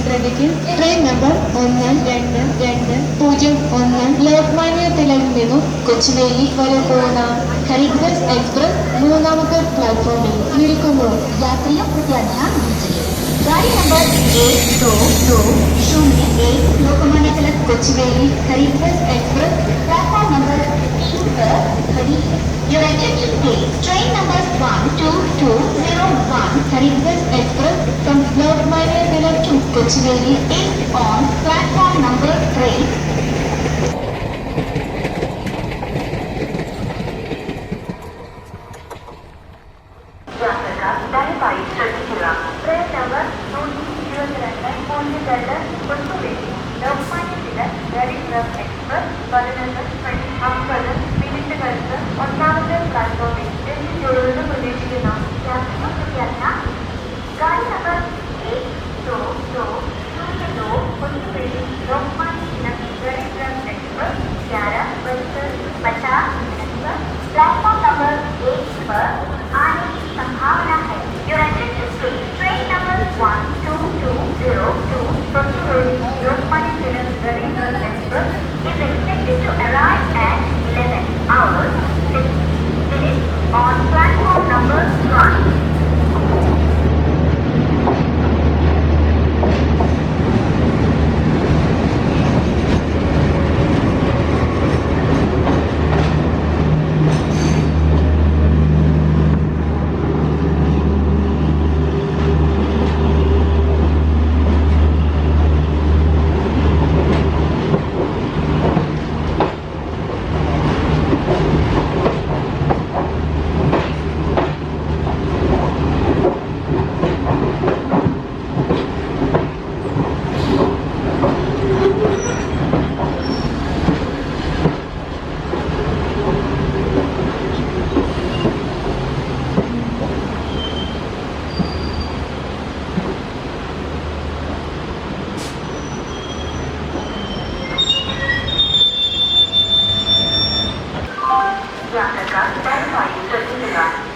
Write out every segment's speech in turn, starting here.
ശ്രദ്ധിക്കും. Train number 1220 Lokmanya തിലകിൽ നിന്നും കൊച്ചുവേലി വരെ പോകുന്ന ഗരീബ് രഥ് എക്സ്പ്രസ് മൂന്നാമത്തെ പ്ലാറ്റ്ഫോമിൽ നിൽക്കുന്നു. यात्रियों कृपया ध्यान दीजिए. गाड़ी नंबर 1220 लोकमान्य तिलक कोचुवेली गरीब रथ एक्सप्रेस प्लेटफॉर्म नंबर 3 पर खड़ी है. Your attention please. Train number 12201 Garib Rath express from Lokmanya Tilak to Kochuveli is on platform number 3. ദയവായി ശ്രദ്ധിക്കുക. Train number 122 Kochuveli Lokmanya Tilak Garib Rath express 11:50 മിനിറ്റുകൾക്ക് ഒന്നാമത്തെ പ്ലാറ്റ്ഫോമിൽ എത്തിച്ചേരുമെന്ന് പ്രതീക്ഷിക്കുന്നു. യാത്രികർ गाड़ी नंबर 1220 कोचुवेली लोकमान्य तिलक गरीब रथ एक्सप्रेस 11:50 पर प्लेटफॉर्म नंबर 1 पर आने की संभावना है. Your attention please. Train number 12202 Kochuveli Lokmanya Tilak गरीब रथ express is expected to arrive at 11 hours 6 minutes on platform number 1.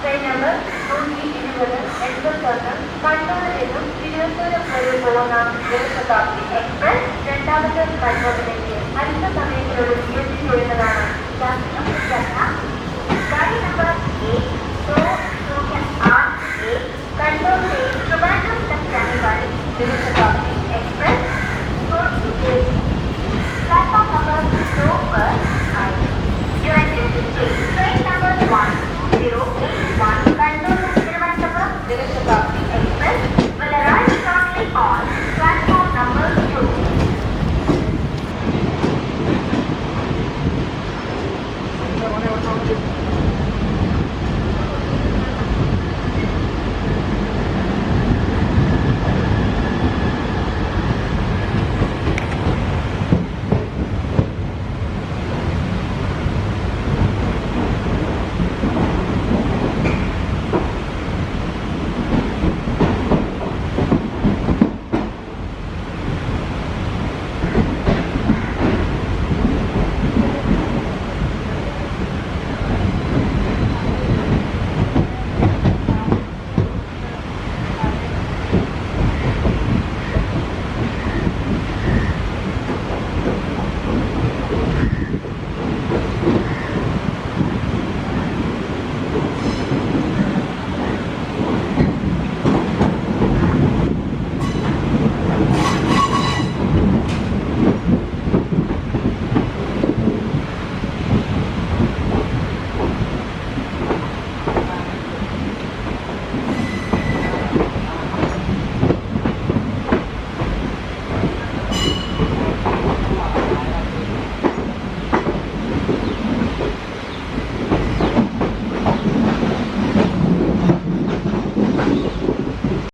Train number 120 കണ്ണൂരിൽ നിന്നും തിരുവനന്തപുരം വരെ പോകുന്ന ജനശതാബ്ദി എക്സ്പ്രസ് രണ്ടാമത്തെ പ്ലാറ്റ്ഫോമിലേക്ക് അല്പസമയത്തിനുള്ളിൽ എത്തിച്ചേരുന്നതാണ്. गाड़ी नंबर 1208 कन्नौर से